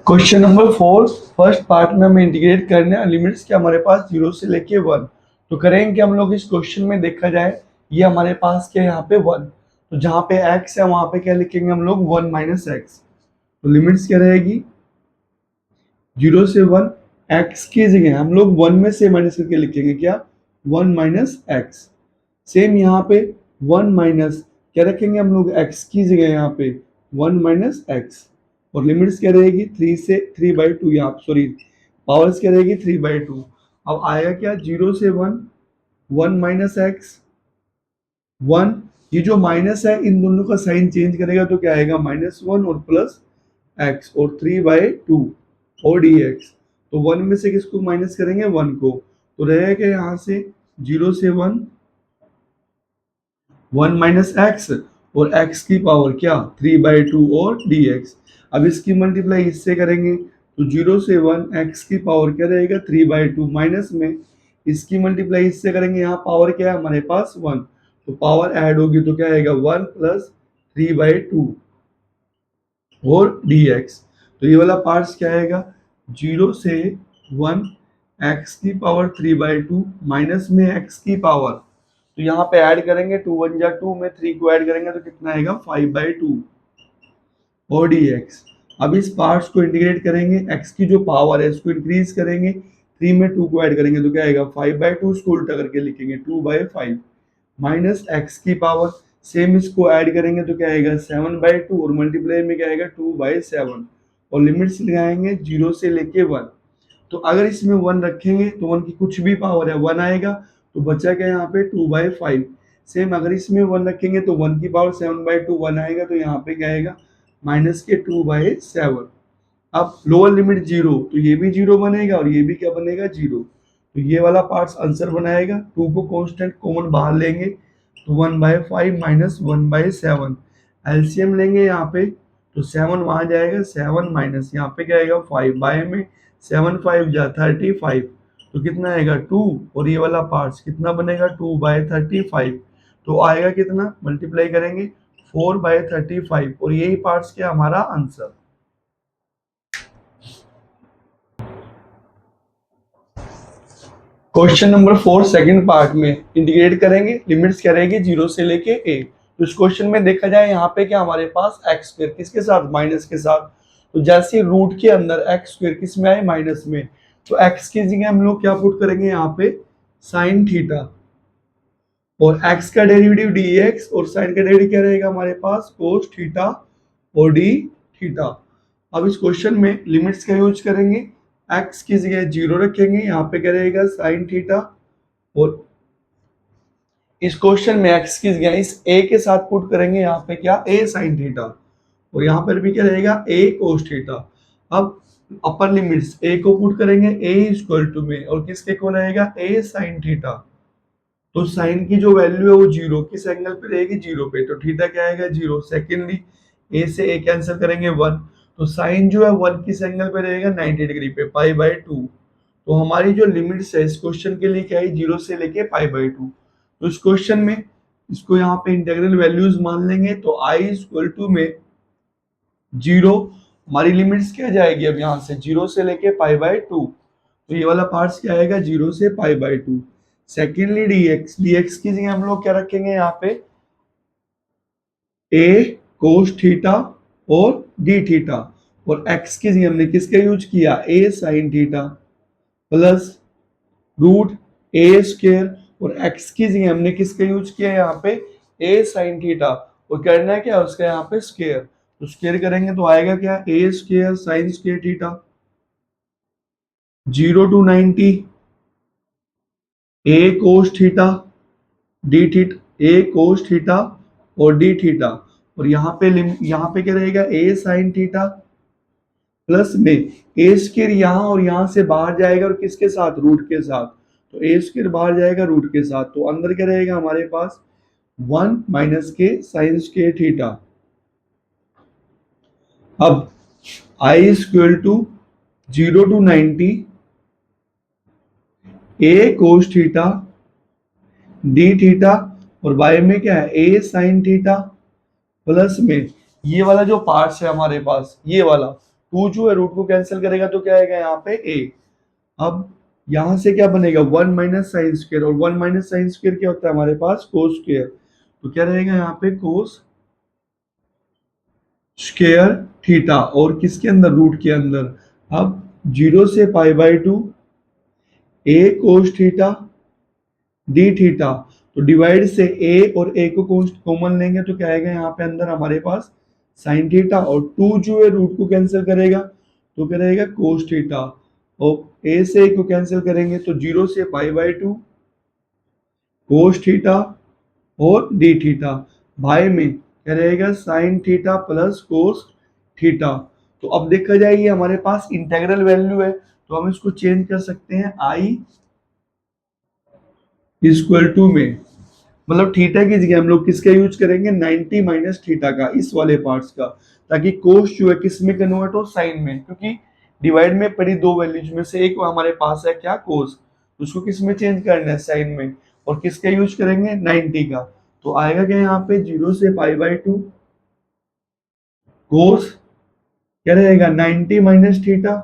Question number 4, first part में हमें इंटीग्रेट करने हैं लिमिट्स के हमारे पास 0 से लेके 1, तो करेंगे हम लोग इस क्वेश्चन में, देखा जाए ये हमारे पास क्या है यहाँ पे 1, तो जहाँ पे x है वहां पे क्या लिखेंगे हम लोग 1 माइनस एक्स, तो लिमिट्स क्या रहेगी 0 से 1, x की जगह हम लोग 1 में से माइनस करके लिखेंगे क्या 1 माइनस एक्स, सेम यहाँ पे 1 माइनस क्या रखेंगे हम लोग x की जगह यहाँ पे 1 माइनस एक्स, और लिमिट्स क्या रहेगी 3 से 3/2, यहाँ सॉरी पावर्स क्या रहेगी 3/2, अब आएगा क्या 0 से 1, 1 माइनस एक्स 1, ये जो माइनस है इन दोनों का साइन चेंज करेगा तो क्या आएगा -1 और प्लस एक्स और 3/2 और dx, तो 1 में से किसको माइनस करेंगे 1 को, तो रहेगा यहाँ से 0 से 1 1 माइनस एक्स और x की पावर क्या 3/2 और dx, अब इसकी मल्टीप्लाई इससे करेंगे तो 0 से 1 x की पावर क्या रहेगा 3/2, माइनस में इसकी मल्टीप्लाई इससे करेंगे, यहाँ पावर क्या है हमारे पास 1, तो पावर ऐड होगी तो क्या आएगा 1 प्लस 3/2 और dx, तो ये वाला पार्ट्स क्या आएगा 0 से 1 x की पावर 3/2 माइनस में x की पावर, तो यहाँ पे ऐड करेंगे 2 1 जा 2 में 3 को ऐड करेंगे तो कितना आएगा 5/2 और dx, अब इस पार्ट्स को इंटीग्रेट करेंगे, x की जो पावर है इसको इंक्रीज करेंगे, 3 में 2 को ऐड करेंगे तो क्या आएगा 5/2, इसको उल्टा करके लिखेंगे 2/5 माइनस x की पावर, सेम इसको ऐड करेंगे तो क्या आएगा 7/2 और मल्टीप्लाई में क्या आएगा 2/7, और लिमिट्स लगाएंगे 0 से लेके 1, तो अगर इसमें 1 रखेंगे तो 1 की कुछ भी पावर है 1 आएगा, तो बचा क्या यहाँ पे 2/5, सेम अगर इसमें 1 रखेंगे तो 1 की पावर 7/2 1 आएगा, तो यहाँ पे क्या आएगा माइनस के 2/7, अब लोअर लिमिट 0, तो ये भी 0 बनेगा और ये भी क्या बनेगा 0, तो ये वाला पार्ट्स आंसर बनाएगा, 2 को कांस्टेंट कॉमन बाहर लेंगे तो 1/5 माइनस 1/7, एलसीएम लेंगे यहाँ पे तो 7 वहां जाएगा, 7 माइनस यहाँ पे क्या आएगा 5, बाय में 7 5 जा 35, तो कितना आएगा 2, और ये वाला पार्ट्स कितना बनेगा 2/35, तो आएगा कितना मल्टीप्लाई करेंगे 4/35, और यही पार्ट्स क्या हमारा answer. Question number 4 second part में इंटीग्रेट करेंगे, लिमिट्स क्या रहेगी 0 से लेके a, तो इस क्वेश्चन में देखा जाए यहाँ पे क्या हमारे पास एक्स स्क्वायर किसके साथ माइनस के साथ, तो जैसे रूट के अंदर एक्स स्क्वायर किस में आए माइनस में, तो एक्स की जगह हम लोग क्या पुट करेंगे यहाँ पे साइन थीटा, और एक्स का डेरिवेटिव dx और साइन का डेरिवेटिव क्या रहेगा हमारे पास कोस थीटा और d थीटा, अब इस क्वेश्चन में लिमिट्स का यूज करेंगे, x की जगह 0 रखेंगे, यहाँ पे क्या रहेगा साइन थीटा, और इस क्वेश्चन में x की जगह इस a के साथ पुट करेंगे यहाँ पे क्या a साइन थीटा, और यहाँ पर भी क्या रहेगा a कोस थीटा, अब अपर लिमिट्स a को पुट करेंगे a इक्वल टू में और किसके इक्वल रहेगा a साइन थीटा, तो साइन की जो वैल्यू है वो 0 किस एंगल पे रहेगी 0 पे, तो थीटा क्या आएगा 0, सेकेंडली a से a कैंसिल करेंगे 1, तो साइन जो है 1 किस एंगल पे रहेगा 90 डिग्री पे π/2, तो हमारी जो लिमिट्स है इस क्वेश्चन के लिए क्या है 0 से लेके π/2, तो इस क्वेश्चन में इसको यहाँ पे इंटीग्रल वैल्यूज मान लेंगे, तो i इक्वल टू में 0, हमारी लिमिट्स क्या जाएगी अब यहाँ से 0 से लेके π/2, तो ये वाला पार्ट्स क्या आएगा 0 से π/2, सेकेंडली dx की जगह हम लोग क्या रखेंगे यहाँ पे a cos थीटा और d थीटा, और x की जगह हमने किसका यूज किया a sin theta plus root a square, और x की जगह हमने किसका यूज किया यहाँ पे a sin थीटा, और करना है क्या उसका यहाँ पे स्क्वायर, तो स्क्वायर करेंगे तो आएगा क्या a square sine square theta 0 to 90 a cos theta d theta a cos theta और d थीटा, और यहाँ पे क्या रहेगा a sin थीटा प्लस में ए स्क्वायर यहाँ और यहाँ से बाहर जाएगा और किसके साथ रूट के साथ, तो ए स्क्वायर बाहर जाएगा रूट के साथ, तो अंदर क्या रहेगा हमारे पास 1 माइनस के साइन स्क्वायर थीटा। अब I equal to 0 to 90 a cos theta d theta, और बाय में क्या है ए साइन थीटा प्लस में ये वाला जो पार्ट्स है हमारे पास ये वाला 2 जो है रूट को कैंसिल करेगा तो क्या आएगा यहाँ पे ए। अब यहां से क्या बनेगा 1 माइनस साइन स्क्वायर, और 1 माइनस साइन स्क्वायर क्या होता है हमारे पास कोस स्क्वायर, तो क्या रहेगा यहाँ पे कोस स्क्वायर थीटा और किसके अंदर रूट के अंदर। अब 0 से pi by 2 A cos theta d theta, तो डिवाइड से ए और ए को कॉमन लेंगे तो क्या आएगा यहाँ पे अंदर हमारे पास साइन थीटा, और 2 जो है रूट को कैंसिल करेगा तो क्या रहेगा कोस थीटा, और ए से ए को कैंसिल करेंगे तो 0 से पाई बाई 2 कोस थीटा और डी थीटा, भाई में क्या रहेगा sign theta plus cos theta. तो अब देखा जाए ये हमारे पास इंटेग्रल वैल्यू है तो हम इसको चेंज कर सकते हैं आई इक्वल टू में, मतलब थीटा की जगह हम लोग किसका यूज करेंगे 90 माइनस थीटा का, इस वाले पार्ट्स का, ताकि कोस जो है किस में कन्वर्ट हो साइन में, क्योंकि डिवाइड में पड़ी दो वैल्यूज में से एक हमारे पास है क्या कोस, उसको किस में चेंज करना है साइन में, और किसका यूज करेंगे 90 का, तो आएगा क्या यहाँ पे 0 से पाई बाई 2 कोस क्या रहेगा 90 माइनस थीटा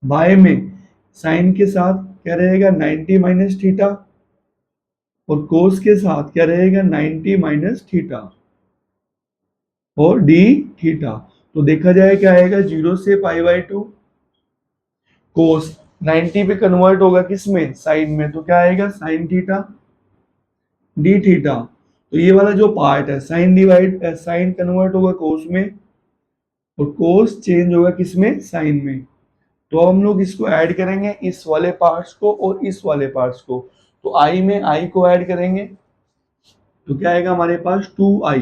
बाय में साइन के साथ क्या रहेगा 90 माइनस थीटा, और कोस के साथ क्या रहेगा 90 माइनस थीटा और डी थीटा। तो देखा जाए क्या आएगा 0 से पाई बाई 2 कोस 90 पे कन्वर्ट होगा किसमें साइन में, तो क्या आएगा साइन थीटा डी थीटा, तो ये वाला जो पार्ट है साइन कन्वर्ट होगा कोस में और कोस चेंज होगा किसमें साइन में, तो हम लोग इसको ऐड करेंगे इस वाले पार्ट्स को और इस वाले पार्ट्स को, तो आई में आई को ऐड करेंगे तो क्या आएगा हमारे पास 2i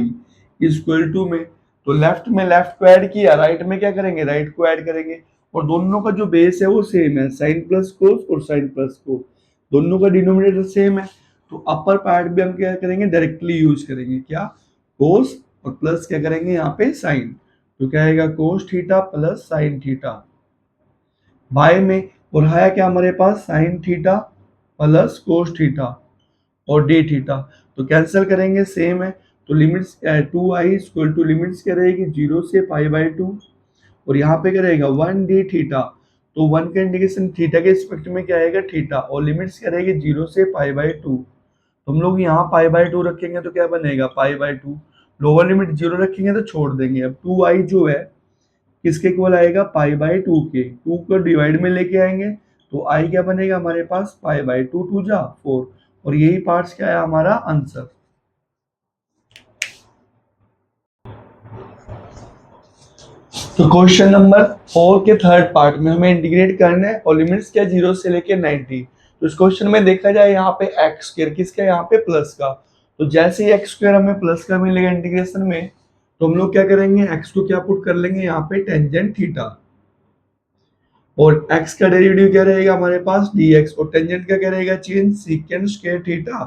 इक्वल टू में, तो लेफ्ट में लेफ्ट को ऐड किया राइट में क्या करेंगे राइट को ऐड करेंगे, और दोनों का जो बेस है वो सेम है साइन प्लस कोस और साइन प्लस कोस, दोनों का डिनोमिनेटर सेम है, तो अपर पार्ट भी हम क्या करेंगे डायरेक्टली यूज करेंगे क्या कोस और प्लस क्या करेंगे यहाँ पे साइन, तो क्या आएगा cos theta plus sine theta by में, और है क्या हमारे पास sine theta plus cos theta और डी थीटा, तो कैंसिल करेंगे सेम है, तो limits 2i equal to limits क्या रहेगी 0 से पाई बाई 2, और यहाँ पे क्या रहेगा 1 डी थीटा, तो 1 का इंडिकेशन थीटा के रिस्पेक्ट में क्या आएगा थीटा, और लिमिट्स क्या रहेगी 0 से पाई बाई 2, तो हम लोग यहाँ पाई बाई 2 रखेंगे तो क्या बनेगा पाई बाई 2, लोअर लिमिट 0 रखेंगे तो छोड़ देंगे, अब 2i जो है किसके इक्वल आएगा पाई बाई 2 के, 2 को डिवाइड में लेके आएंगे तो i क्या बनेगा हमारे पास पाई बाई 2 2 जा 4, और यही पार्ट्स क्या है हमारा आंसर। तो क्वेश्चन नंबर 4 के थर्ड पार्ट में हमें इंटीग्रेट करना है और लिमिट्स क्या 0 से लेके 90, तो इस क्वेश्चन में देखा जाए यहाँ पे एक्स स्क्वायर किसका यहाँ पे प्लस का, तो जैसे ही एक्स स्क्वायर हमें प्लस का मिलेगा इंटीग्रेशन में तो हम लोग क्या करेंगे एक्स को क्या पुट कर लेंगे यहाँ पे टेंजेंट थीटा, और x का डेरिवेटिव क्या रहेगा हमारे पास dx, और टेंजेंट का क्या रहेगा चेंज सीकेंट स्क्वायर थीटा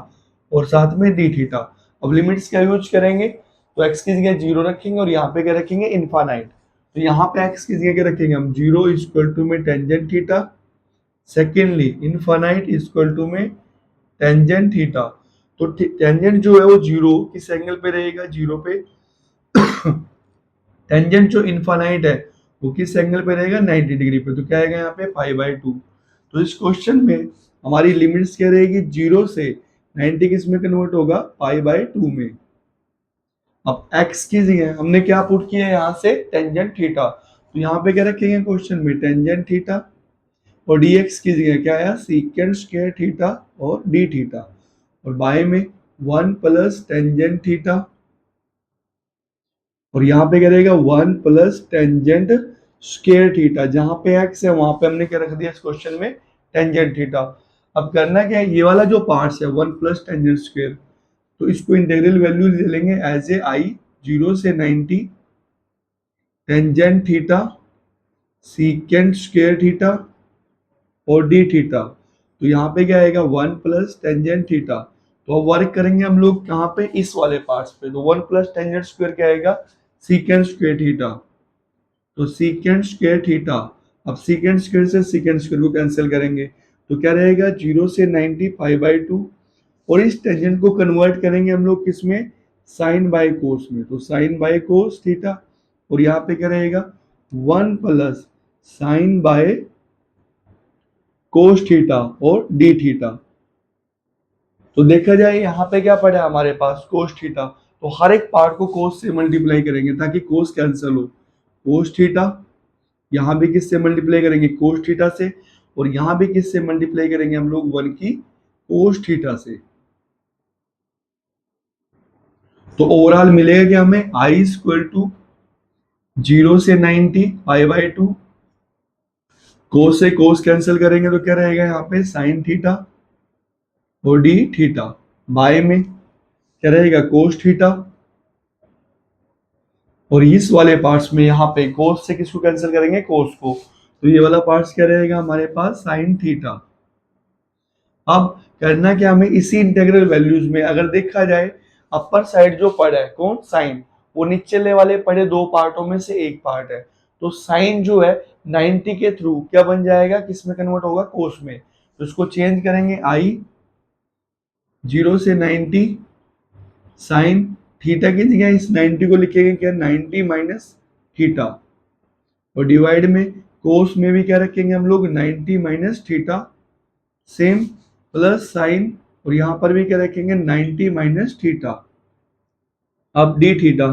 और साथ में d थीटा। अब लिमिट्स क्या यूज करेंगे तो x की जगह 0 रखेंगे और यहाँ पे क्या रखेंगे इनफाइनाइट, तो यहाँ पे x की जगह क्या रखेंगे हम 0 इक्वल टू में tangent theta, secondly infinite equal to में टेंजेंट थीटा, तो टेंजेंट जो है वो 0 किस एंगल पे रहेगा 0 पे, टेंजेंट जो इनफाइनाइट है वो किस एंगल पे रहेगा 90 डिग्री पे, तो क्या आएगा यहाँ पे पाई बाई 2, तो इस क्वेश्चन में हमारी लिमिट्स क्या रहेगी, 0 से 90 किस में कन्वर्ट होगा, π/2 में। अब x की जगह हमने क्या पुट किया है यहाँ से, टेंजेंट थीटा, तो यहाँ पे क्या रखेंगे क्वेश्चन में, टेंजेंट थीटा, और dx की जगह क्या आया, सीकेंट स्क्वायर थीटा और d थीटा, और बाय में 1 प्लस टेंजेंट थीटा, और यहाँ पे क्या रहेगा 1 प्लस टेंजेंट स्क्वायर थीटा, जहां पे x है वहां पे हमने क्या रख दिया इस क्वेश्चन में, टेंजेंट थीटा। अब करना क्या है, ये वाला जो पार्ट्स है 1 प्लस टेंजेंट स्क्वायर, तो इसको इंटीग्रल वैल्यू ले लेंगे एज ए आई, 0 से 90 tangent theta secant square theta और डी थीटा, तो यहाँ पे क्या आएगा 1 प्लस टेंजेंट थीटा। तो अब वर्क करेंगे हम लोग कहाँ पे, इस वाले पार्ट्स पे, तो 1 प्लस टेंजेंट स्क्वायर क्या आएगा, सीकेंट स्क्वायर थीटा, तो सीकेंट स्क्वायर थीटा। अब सीकेंट स्क्वायर से सीकेंट स्क्वायर को कैंसिल करेंगे तो क्या रहेगा, 0 से 90 π/2, और इस टेंजेंट को कन्वर्ट करेंगे हम लोग किसमें, साइन बाय कोस में, तो साइन बाय कोस थीटा, और यहाँ पे क्या रहेगा 1 plus sign by cos theta और डी थीटा। तो देखा जाए यहाँ पे क्या पड़ा है हमारे पास, कोस थीटा, तो हर एक पार्ट को कोस से मल्टीप्लाई करेंगे ताकि कोस कैंसिल हो, कोस थीटा, यहाँ भी किससे मल्टीप्लाई करेंगे, कोस थीटा से, और यहाँ भी किससे मल्टीप्लाई करेंगे हम लोग, 1 की कोस थीटा से। तो ओवरऑल मिलेगा क्या हमें, i इक्वल टू 0 से 90 π/2, कोस से कोस कैंसिल करेंगे तो क्या रहेगा यहाँ पे, साइन थीटा और डी थीटा, बाय में क्या रहेगा, कोस थीटा, और इस वाले पार्ट्स में यहाँ पे कोस से किसको कैंसिल करेंगे, कोस को, तो ये वाला पार्ट्स क्या रहेगा हमारे पास, साइन थीटा। अब करना क्या हमें, इसी इंटीग्रल वैल्यूज में अगर देखा जाए अपर साइड जो पड़ा है कौन, साइन, वो नीचे वाले पड़े दो पार्टों में से एक पार्ट है, तो साइन जो है 90 के थ्रू क्या बन जाएगा, किस में कन्वर्ट होगा, कोस में, तो इसको चेंज करेंगे, आई 0 से 90 साइन थीटा की जगह इस 90 को लिखेंगे क्या, 90 माइनस थीटा, और डिवाइड में कोस में भी क्या रखेंगे हम लोग, 90 minus theta, same plus sign, और यहां पर भी क्या रखेंगे 90 माइनस थीटा। अब डी थीटा,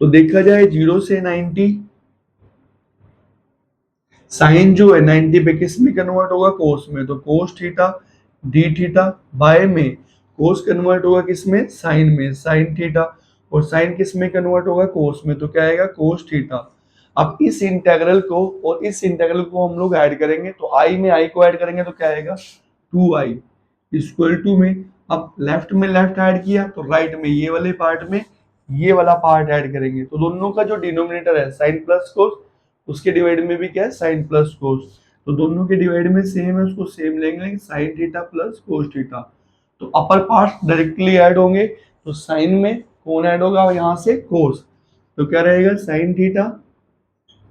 तो देखा जाए 0 से 90 साइन जो है 90 पे किस में कन्वर्ट होगा, कोस में, तो cos theta d theta, by में कोस कन्वर्ट होगा किस में, साइन में, साइन थीटा, और साइन किस में कन्वर्ट होगा, कोस में, तो क्या आएगा, कोस थीटा। अब इस इंटीग्रल को और इस इंटीग्रल को हम लोग ऐड करेंगे, तो आई में आई को ऐड करेंगे तो क्या आएगा, 2i इक्वल टू में, अब लेफ्ट में लेफ्ट ऐड किया तो राइट में ये वाले पार्ट में ये वाला पार्ट ऐड करेंगे, तो दोनों का जो डिनोमिनेटर है साइन प्लस कोस, उसके डिवाइड में भी क्या है, साइन प्लस कोस, तो दोनों के डिवाइड में सेम है, उसको सेम लेंगे, sign theta plus cos theta, तो अपर पार्ट डायरेक्टली ऐड होंगे, तो साइन में कौन ऐड होगा, यहाँ से कोस, तो क्या रहेगा, sign theta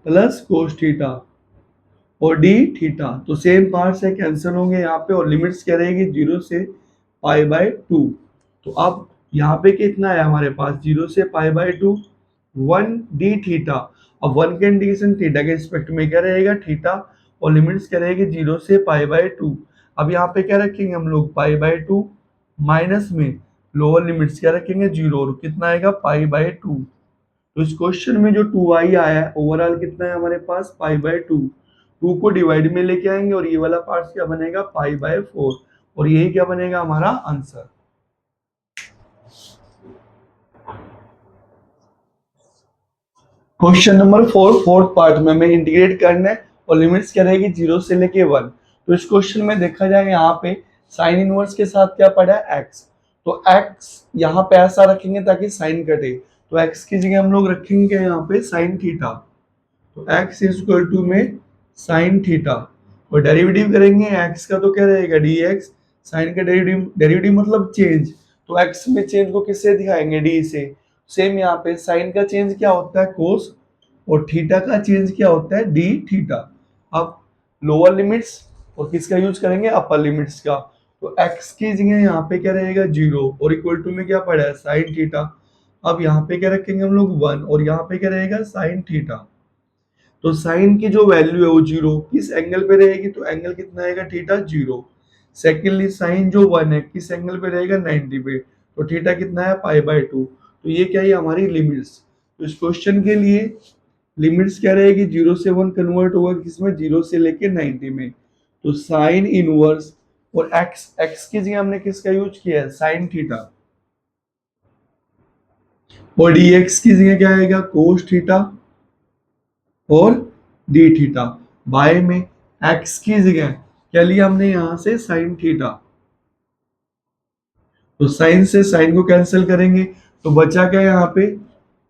plus cos theta और डी थीटा, तो सेम पार्ट्स है कैंसिल होंगे यहाँ पे, और लिमिट्स क्या रहेगी 0 से π/2। तो अब यहाँ पे कितना है हमारे पास, 0 से π/2 1 डी थीटा, अब 1 के इंटीग्रेशन थीटा के रिस्पेक्ट में क्या रहेगा, थीटा, और लिमिट्स क्या रहेगी 0 से π/2। अब यहाँ पे क्या रखेंगे हम लोग, π/2 माइनस में लोअर लिमिट्स क्या रखेंगे 0, और कितना आएगा π/2। तो इस क्वेश्चन में जो 2i आया है ओवरऑल कितना है हमारे पास, π/2, 2 को डिवाइड में लेके आएंगे, और ये वाला पार्ट क्या बनेगा, π/4, और यही क्या बनेगा हमारा answer. Question number 4 fourth part में हमें इंटीग्रेट करना है, और लिमिट्स क्या रहेगी 0 से लेके 1। तो इस क्वेश्चन में देखा जाए यहाँ पे साइन इनवर्स के साथ क्या पड़ा है, x, तो x यहाँ पे ऐसा रखेंगे ताकि साइन कटे, तो x की जगह हम लोग रखेंगे यहाँ पे साइन थीटा, तो x इक्वल टू में साइन थीटा, और डेरिवेटिव करेंगे x का तो क्या रहेगा dx, साइन का डेरिवेटिव मतलब चेंज, तो x में चेंज को किससे दिखाएंगे, d से, सेम यहाँ पे साइन का चेंज क्या होता है, कोस, और थीटा का चेंज क्या होता है, डी थीटा। अब लोअर लिमिट्स और किसका यूज करेंगे, अपर लिमिट्स का, तो x की जगह यहाँ पे क्या रहेगा 0, और इक्वल टू में क्या पड़ा है, साइन थीटा, अब यहाँ पे क्या रखेंगे हम लोग 1, और यहाँ पे क्या रहेगा साइन थीटा। तो साइन की जो वैल्यू है वो जीरो किस एंगल पे रहेगी, तो एंगल कितना आएगा थीटा जीरो। सेकेंडली साइन जो वन है किस एंगल पे रहेगा 90 पे, तो थीटा कितना है पाई बाय टू। तो ये क्या है हमारी लिमिट्स। तो इस क्वेश्चन के लिए लिमिट्स क्या रहेगी, जीरो से वन कन्वर्ट होगा किसमें, जीरो से लेके 90 में। तो साइन इनवर्स और एक्स, एक्स की जगह हमने किसका यूज किया है साइन थीटा, और dx की जगह क्या आएगा कोस थीटा और डी थीटा। बाय में x की जगह क्या लिया हमने यहां से साइन थीटा, तो साइन से साइन को कैंसिल करेंगे तो बचा क्या यहाँ पे,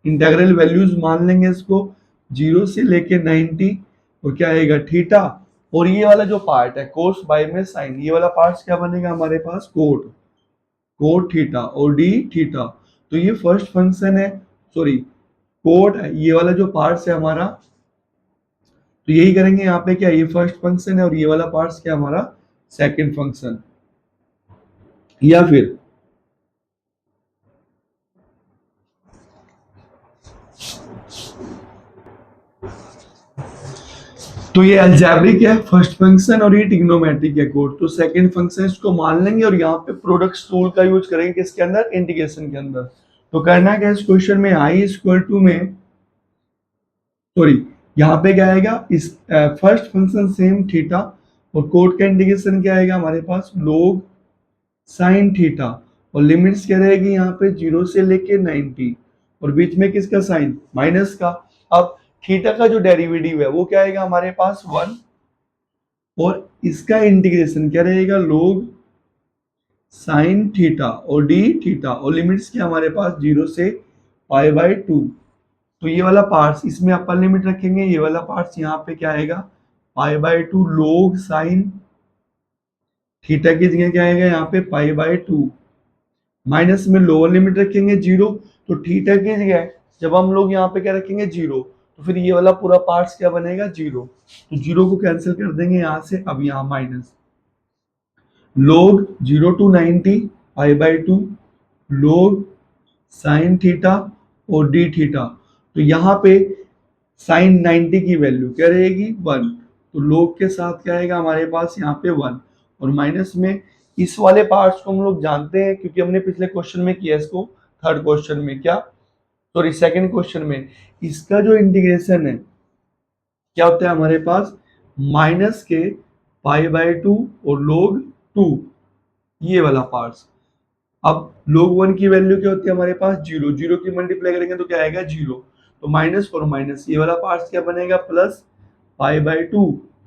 इंटीग्रल वैल्यूज मान लेंगे इसको, जीरो से लेके 90, और क्या आएगा थीटा, और ये वाला जो पार्ट है कोस बाय में साइन, ये वाला पार्ट क्या बनेगा हमारे पास कोट, कोट थीटा और डी थीटा। तो ये फर्स्ट फंक्शन है, सॉरी कोट, ये वाला जो पार्ट है हमारा, तो यही करेंगे यहाँ पे, क्या ये फर्स्ट फंक्शन है और ये वाला पार्ट क्या हमारा सेकंड फंक्शन, या फिर तो ये अलजेब्रिक है फर्स्ट फंक्शन और ये ट्रिग्नोमेट्रिक है कोड, तो सेकंड फंक्शन इसको मान लेंगे और यहाँ पे प्रोडक्ट रूल का यूज करेंगे किसके अंदर, इंटीग्रेशन के अंदर। तो करना क्या इस क्वेश्चन में, आई इक्वल टू में, सॉरी यहाँ पे क्या आएगा इस फर्स्ट फंक्शन सेम थीटा, और कोड का इंटीग्रेशन क्या आएगा हमारे पास लोग साइन थीटा, और लिमिट्स क्या रहेगी यहाँ पे जीरो से लेके 90, और बीच में किसका साइन माइनस का। अब थीटा का जो डेरिवेटिव है वो क्या आएगा हमारे पास वन, और इसका इंटीग्रेशन क्या रहेगा लोग साइन थीटा और डी थीटा, और लिमिट्स क्या हमारे पास जीरो से पाई बाय टू। तो ये वाला पार्ट्स इसमें अपर लिमिट रखेंगे, ये वाला पार्ट्स यहाँ पे क्या आएगा पाई बाय टू लोग साइन थीटा की जगह क्या आएगा यहाँ पे पाई बाय टू, माइनस में लोअर लिमिट रखेंगे जीरो, तो थीटा की जगह जब हम लोग यहाँ पे क्या रखेंगे जीरो, तो फिर ये वाला पूरा पार्ट्स क्या बनेगा जीरो, तो जीरो को कैंसिल कर देंगे यहाँ से, अब यहाँ माइनस लोग zero to 90 pi by two लोग साइन थीटा और डी थीटा। तो यहाँ पे साइन 90 की वैल्यू क्या रहेगी वन, तो लोग के साथ क्या आएगा हमारे पास यहाँ पे वन, और माइनस में इस वाले पार्ट्स को हम लोग जानते हैं क्योंकि हमने पिछले क्वेश्चन में किया इसको, थर्ड क्वेश्चन में क्या, सॉरी सेकंड क्वेश्चन में, इसका जो इंटीग्रेशन है क्या होता है हमारे पास माइनस के पाई बाय टू और लोग टू, ये वाला पार्ट्स। अब लोग वन की वैल्यू क्या होती है हमारे पास जीरो, जीरो की मल्टीप्लाई करेंगे तो क्या आएगा जीरो, तो माइनस और माइनस ये वाला पार्ट्स क्या बनेगा प्लस पाई बाय टू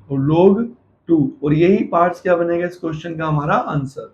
और लोग टू, और यही पार्ट्स क्या बनेगा इस क्वेश्चन का हमारा आंसर।